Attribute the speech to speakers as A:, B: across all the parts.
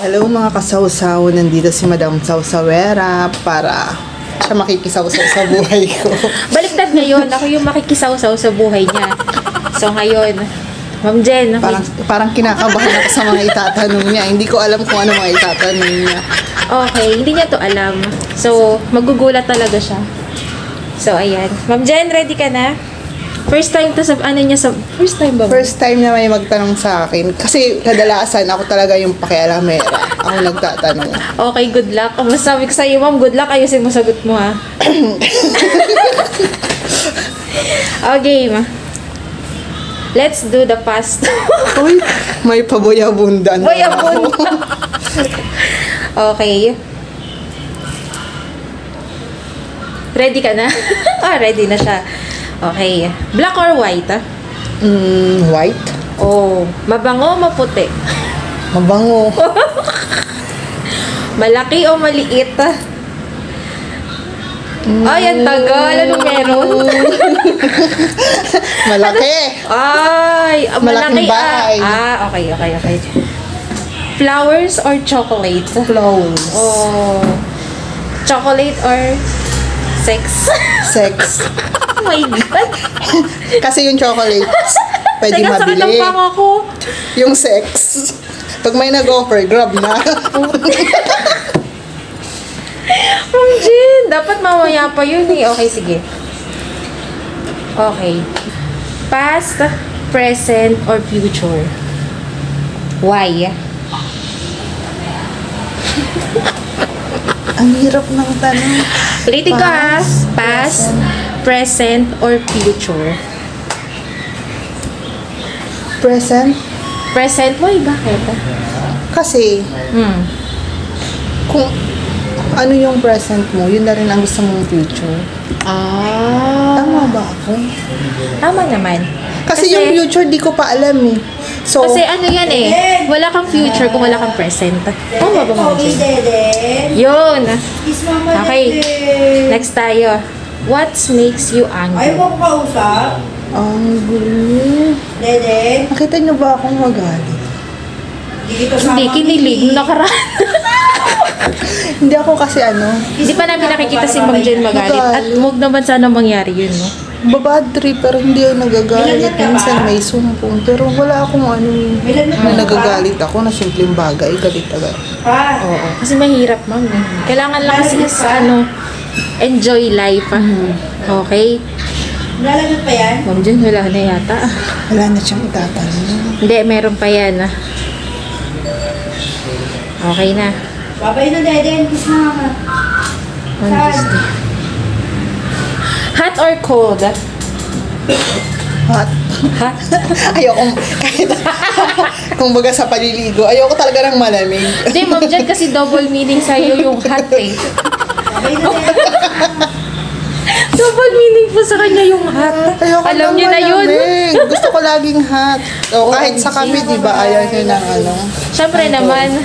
A: Hello mga kasawsaw, nandito si Madam Sawsawera para siya makikisawsaw sa buhay ko.
B: Baliktad ngayon, ako yung makikisawsaw sa buhay niya. So ngayon, Ma'am Jen, okay.
A: Parang kinakabahan ako sa mga itatanong niya. Hindi ko alam kung ano mga itatanong niya.
B: Okay, hindi niya to alam. So, magugulat talaga siya. So, ayan. Ma'am Jen, ready ka na? First time to sa, ano niya sa, first time ba?
A: First time na may magtanong sa akin. Kasi kadalasan ako talaga yung pakialamera. Ako nagtatanong.
B: Okay, good luck. Ang masabi ko sa'yo, Ma'am, good luck. Ayusin mo sagot mo, ha? Okay, ma. Let's do the fast.
A: Uy, may paboyabundan.
B: Boyabunda. Okay. Ready ka na? Ready na siya. Okay. Black or white, ah?
A: White?
B: Oh, mabango o maputi?
A: Mabango.
B: Malaki o maliit? Ay, ang tagal. Ano meron?
A: Malaki.
B: Ay,
A: Malaking
B: malaki.
A: bahay.
B: Okay. Flowers or chocolate?
A: Flowers.
B: Oh, chocolate or sex?
A: Sex.
B: Oh my God.
A: Kasi yung chocolates, pwede
B: Teka, sakit
A: mabili.
B: ng panga ko.
A: Yung sex, pag may nag-offer, grab na.
B: Ma'am Jen, dapat mamaya pa yun eh. Okay, sige. Okay. Past, present, or future? Why?
A: Ang hirap ng tanong.
B: Ulitin ko ha. Past, present, or future?
A: Present?
B: Present? Why? Bakit?
A: Kasi, kung ano yung present mo, yun na rin ang gusto mong future. Tama ba ako?
B: Tama naman.
A: Kasi yung future, di ko pa alam eh. So,
B: Kasi ano yan eh, wala kang future kung wala kang present. Tama ba mo? Yun. Okay. Next tayo. What makes you angry?
C: Ayaw mo ko kausap?
A: angry.
C: Dede?
A: Nakita niyo ba akong magalit?
B: Hindi, kinilig. Nakaraan.
A: Hindi ako kasi ano,
B: Hindi pa namin nakikita si Ma'am Jen magalit. At huwag naman sana mangyari yun, no?
A: babad trip pero hindi ako nagagalit. Minsan may sumpong pero wala akong ano, may nagagalit ako na simpleng bagay, galit agad.
C: Pa?
B: Oo. Kasi mahirap, Ma'am. Eh. Kailangan lang kasi sa ano, enjoy life. Okay?
C: Nalalag pa yan?
B: Ma'am Jen, wala na yata.
A: Wala na siyang itatanong.
B: Hindi, meron pa yan. Okay na.
C: Babay na, Dede. Kiss na ka.
B: Wednesday. Hot or cold?
A: Hot.
B: Hot?
A: Ayoko, kahit kung baga sa paliligo, ayoko talaga ng malamig.
B: Hindi, Ma'am Jen, kasi double meaning sa'yo yung hot eh.
C: Babay na, Dede.
B: Double meaning po sa kanya yung hot.
A: Ayoko
B: Alam
A: ng
B: niyo na yun.
A: malamig. Gusto ko laging hot. O kahit sa kami, di ba, ayaw niya ng ano.
B: Siyempre naman.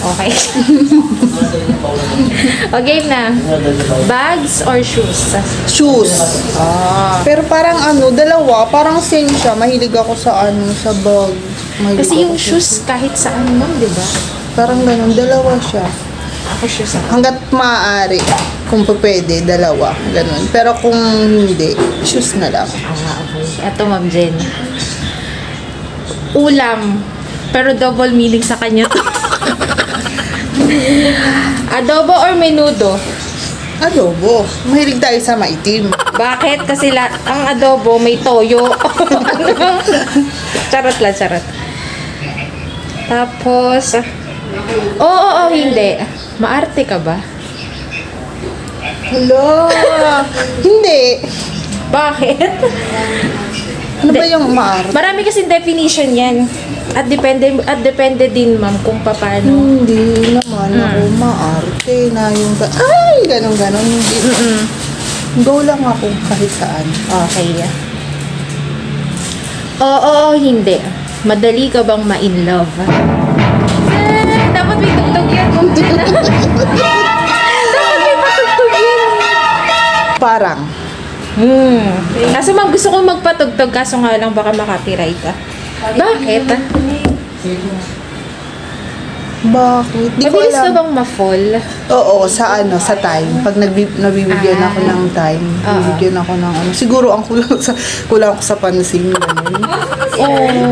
B: Okay. Okay na. Bags or shoes?
A: Shoes. Pero parang ano, dalawa, parang same siya. Mahilig ako sa ano, sa bag. Mahilig
B: Kasi
A: ako
B: yung
A: sa-
B: shoes kahit saan mo, di ba?
A: Parang ganun, dalawa siya.
B: Ako shoes ako.
A: Hanggat maaari, kung pwede, dalawa. Ganun. Pero kung hindi, shoes na lang.
B: Okay. Ito, Ma'am Jen. Ulam. Pero double meaning sa kanya to. Adobo or menudo?
A: Adobo. Mahilig tayo sa maitim.
B: Bakit? Kasi ang adobo may toyo. Charot lang, charot. Tapos, oo, hindi. Maarte ka ba?
A: Hello! Hindi.
B: Bakit?
A: Ano ba yung maar?
B: Marami kasi definition yan. At depende din, ma'am, kung paano.
A: Hindi naman ako maarte na yung... Ay! Ganon-ganon. Hindi. Go lang ako kahit saan.
B: Okay. Oo, hindi. Madali ka bang ma-in love? Dapat may tugtog yan, ma'am. Dapat may patugtog yan.
A: Parang.
B: Kaso ma'am, gusto kong magpatugtog, kaso nga lang baka makapiright ka. Bakit?
A: Bakit? Di ko
B: Mabilis ka
A: alam.
B: bang ma-fall?
A: Oo, sa sa time. Pag nabibigyan ako ng time, bibigyan ako ng siguro ang kulang ko sa pansin, ganun.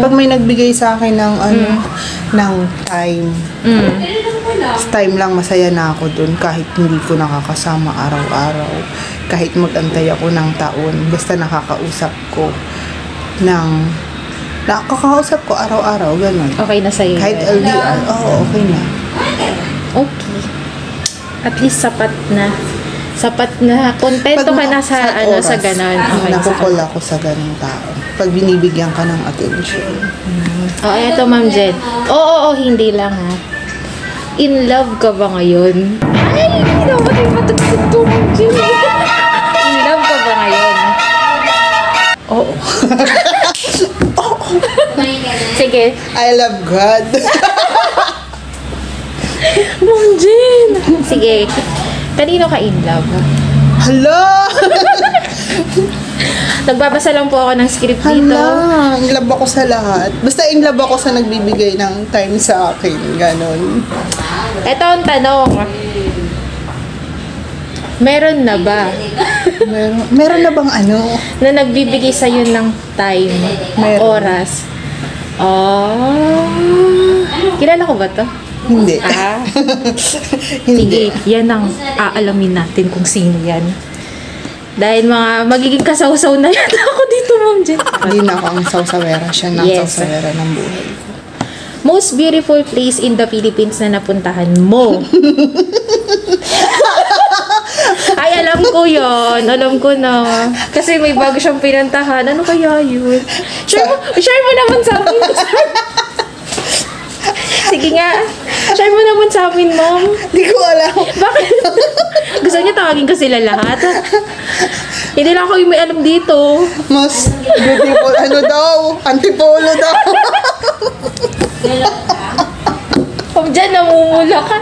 A: Pag may nagbigay sa akin ng ng time, sa time lang masaya na ako dun kahit hindi ko nakakasama araw-araw. Kahit magantay ako ng taon, basta nakakausap ko nakakausap ko araw-araw, ganun.
B: Okay na sa'yo.
A: Kahit
B: yun.
A: LDR, okay na.
B: Okay. At least sapat na. Sapat na. Kontento ka na sa sa ganon. Okay.
A: Nakukul ako sa ganung tao. Pag binibigyan ka ng attention.
B: Oh, eto Ma'am Jen. Oo, hindi lang ha. In love ka ba ngayon? Ay, hindi na pati matagsit to, Ma'am Jen. In love ka ba ngayon?
A: Oo.
B: Sige.
A: I love God.
B: Ma'am Jen. Sige. Kanino ka in love?
A: Hala!
B: Nagbabasa lang po ako ng script dito.
A: Hala! In love ako sa lahat. Basta in love ako sa nagbibigay ng time sa akin. Ganon.
B: Ito ang tanong. Meron na ba
A: Meron na bang
B: na nagbibigay sa'yo ng time,
A: Meron.
B: oras? Oh. Kilala ko ba to?
A: Hindi.
B: Sige,
A: Hindi.
B: yan ang aalamin natin kung sino yan. Dahil magiging kasawsaw na yan ako dito, Ma'am Jen.
A: Hindi na ako ang sawsawera. Siya na ang
B: Yes.
A: sawsawera ng buhay.
B: Most beautiful place in the Philippines na napuntahan mo. Ay, alam ko yon. Alam ko na. Kasi may bago siyang pinantahan. Ano kaya yun? Share mo naman sa amin. Sige nga. Share mo naman sa amin, Mom.
A: Hindi ko alam.
B: Bakit? Gusto niya tawagin ko sila lahat? Hindi lang ako yung may alam dito.
A: Mas beautiful daw? Antipolo daw.
B: Mom, dyan namumula ka.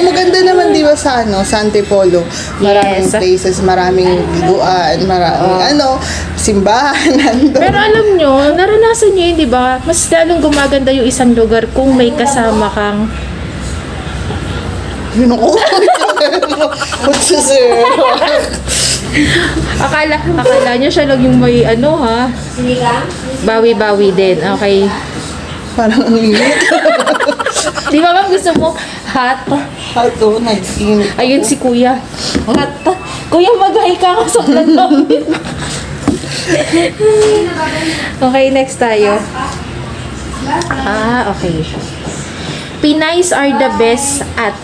A: Maganda naman di ba sa sa Antipolo. Maraming
B: Yes.
A: places, maraming biguan, maraming simbahan nandun.
B: Pero alam nyo, naranasan nyo yun, di ba? Mas lalong gumaganda yung isang lugar kung may kasama kang
A: Yun ako. What's this, sir?
B: akala nyo siya lang yung may ha? Bawi-bawi din. Okay.
A: Parang ang init.
B: Di ba ma'am gusto mo hot?
A: Hato, nag-init.
B: Ayun si kuya. Hot. Kuya, mag-hi ka ako sa vlog namin. Okay, next tayo. Okay. Pinays are the best at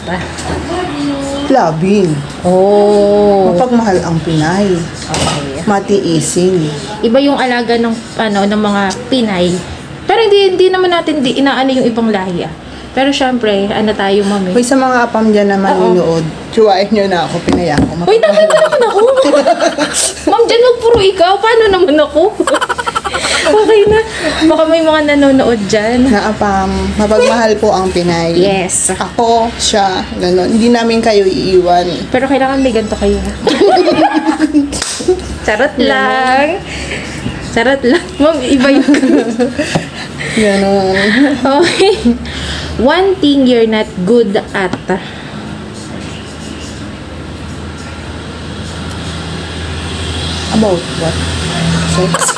A: Labing.
B: Oh.
A: Mapagmahal ang Pinay.
B: Okay.
A: Matiisin.
B: Iba yung alaga ng ng mga Pinay. Pero hindi naman natin inaano yung ibang lahi. Pero syempre, tayo, mami.
A: Hoy, sa mga apam dyan na manunood, tsuwain nyo na ako, Pinay ako.
B: Uy, bakit naman ako? Ma'am, dyan wag puro ikaw. Paano naman ako? Okay na. Baka may mga nanonood dyan.
A: Na apam, mapagmahal po ang Pinay.
B: Yes.
A: Ako, siya, gano'n. Hindi namin kayo iiwan.
B: Pero kailangan may ganito kayo. Charot lang. Charot lang. Ma'am, iba yung...
A: Gano'n.
B: Okay. One thing you're not good at.
A: About what? Sex?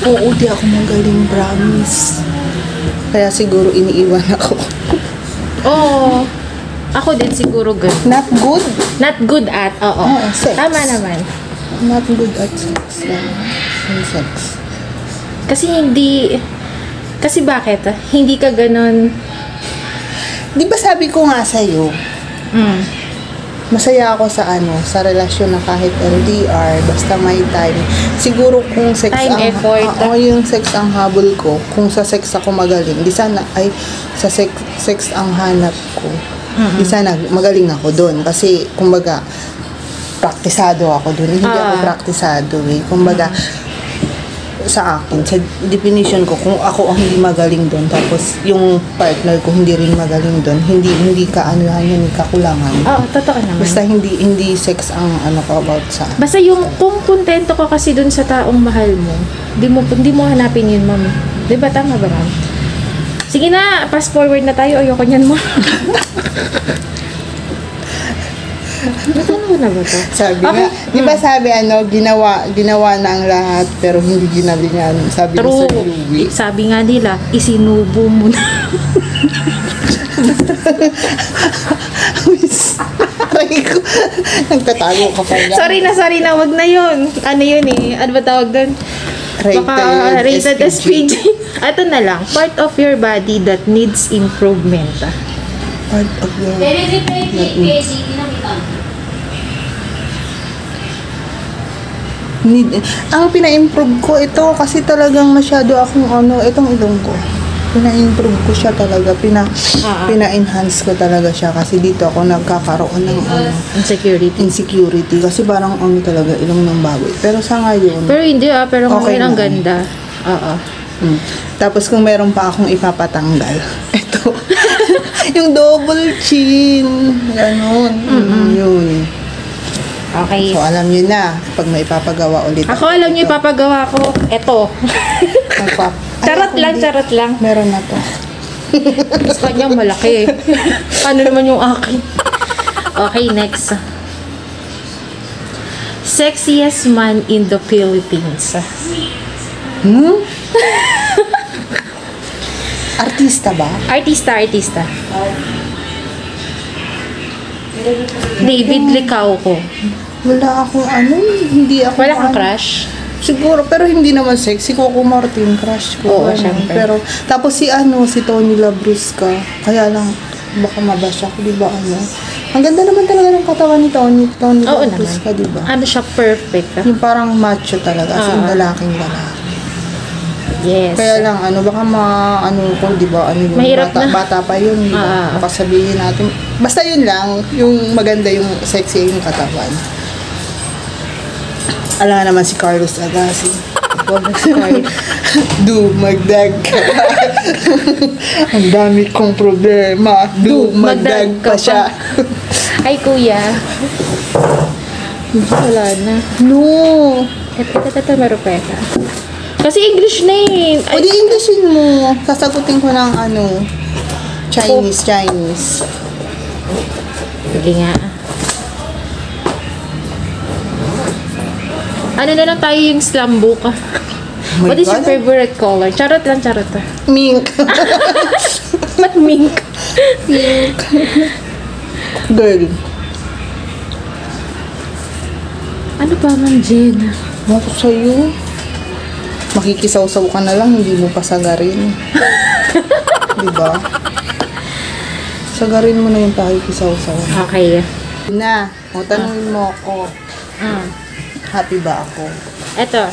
A: Oo, di ako magaling, promise. Kaya siguro iniiwan ako.
B: Oh. Ako din siguro good.
A: Not good?
B: Not good at. Oo.
A: Oo, sex.
B: Tama naman.
A: Not good at sex. Sex.
B: Kasi bakit? Hindi ka ganon.
A: Di ba sabi ko nga sa'yo, masaya ako sa relasyon na kahit LDR, basta may time. Siguro kung sex
B: Time, effort.
A: Yung sex ang habol ko, kung sa sex ako magaling, di sana, sa sex ang hanap ko. Di sana magaling ako doon. Kasi, kumbaga, praktisado ako doon. Hindi ako praktisado kumbaga, sa akin, sa definition ko, kung ako ang hindi magaling doon, tapos yung partner ko hindi rin magaling doon, hindi ka yun, kakulangan.
B: Oo, totoo naman.
A: Basta hindi sex ang ko about sa.
B: Basta yung kung kontento ka kasi dun sa taong mahal mo, di mo hanapin yun, ma'am. Di ba? Tama ba, ma'am? Sige na, fast forward na tayo. Ayoko niyan mo. Ano na ba to?
A: Sabi
B: Okay.
A: nga, di ba sabi ginawa na ang lahat pero hindi ginalingan. Sabi ni
B: True.
A: Sir Louie.
B: Sabi nga nila, isinubo mo na.
A: Aray ko, nagtatago ka pa niya.
B: sorry na, wag na yun. Ano yun eh? Ano ba tawag doon? Baka rated SPG. Ito na lang. Part of your body that needs improvement.
A: Part of your... Ang pina-improve ko ito kasi talagang masyado akong itong ilong ko. Pina-improve ko siya talaga. Pina-enhance ko talaga siya kasi dito ako nagkakaroon ng insecurity. Kasi parang talaga ilong ng baboy. Pero sa ngayon...
B: Pero hindi pero
A: Okay
B: ngayon ang
A: lang.
B: ganda. Oo.
A: Tapos kung meron pa akong ipapatanggal, ito. Yung double chin. Ganon. Yun.
B: Okay.
A: So, alam niyo na, pag may ipapagawa ulit.
B: Ako alam niyo ipapagawa ko. Eto. Charot lang.
A: Meron na to.
B: Sa kanyang malaki. Ano naman yung akin? Okay, next. Sexiest man in the Philippines.
A: Artista ba?
B: Artista. David Licauco.
A: Wala akong hindi ako...
B: Wala kang crush?
A: Siguro, pero hindi naman sexy. Coco Martin, crush ko.
B: Oo, syempre.
A: Pero, tapos si Tony Labrusca. Kaya lang, baka mabash ako, di ba Ang ganda naman talaga ng katawan ni Tony
B: Oo
A: Labrusca, di ba?
B: Ano siya, perfect.
A: Yung parang macho talaga, as in lalaking lalaki.
B: Yes.
A: Kaya lang, baka kung di ba, yung
B: Mahirap na.
A: bata pa yun, di ba? Baka sabihin natin, basta yun lang, yung maganda, yung sexy, yung katawan. Alam naman si Carlos Agassi. Magdag ka. Ang dami kong problema. Magdag pa siya.
B: Ay, kuya. Wala na.
A: No.
B: Ito, marupeta. Kasi English na eh.
A: O di Englishin mo. Sasagutin ko ng Chinese.
B: Sige nga. Ano na lang tayo yung slam book?
A: my
B: What is your
A: God.
B: favorite color? Charot lang.
A: Mink.
B: Ba't mink?
A: Girl.
B: Ano ba, Ma'am Jen?
A: Ako sa'yo. Makikisaw-saw ka na lang, hindi mo pasagarin. Diba? Sagarin mo na yung pakikisaw-saw.
B: Okay.
A: Na, tanungin mo ako, happy ba ako?
B: Eto.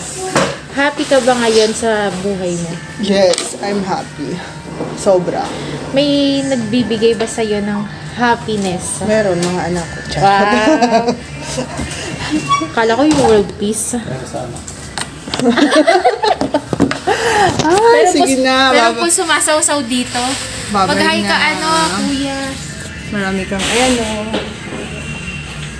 B: Happy ka ba ngayon sa buhay mo?
A: Yes, I'm happy. Sobra.
B: May nagbibigay ba sa'yo ng happiness?
A: Meron mga anak ko.
B: Wow! Kala ko yung world peace.
A: Ay, sige na.
B: Meron po sumasaw-saw dito.
A: Babay
B: Mag-hi ka
A: na.
B: kuya.
A: Marami kang, ayan o.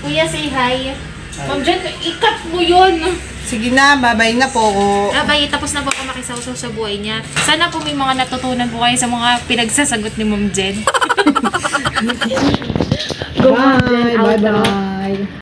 B: Kuya, say hi. Ma'am Jen, ikat mo yun.
A: Sige na, babay na po.
B: Abay, tapos na po ako makisaw-saw sa buhay niya. Sana po may mga natutunan po kayo sa mga pinagsasagot ni Ma'am Jen. Go, Ma'am Jen. Out.
A: Bye-bye.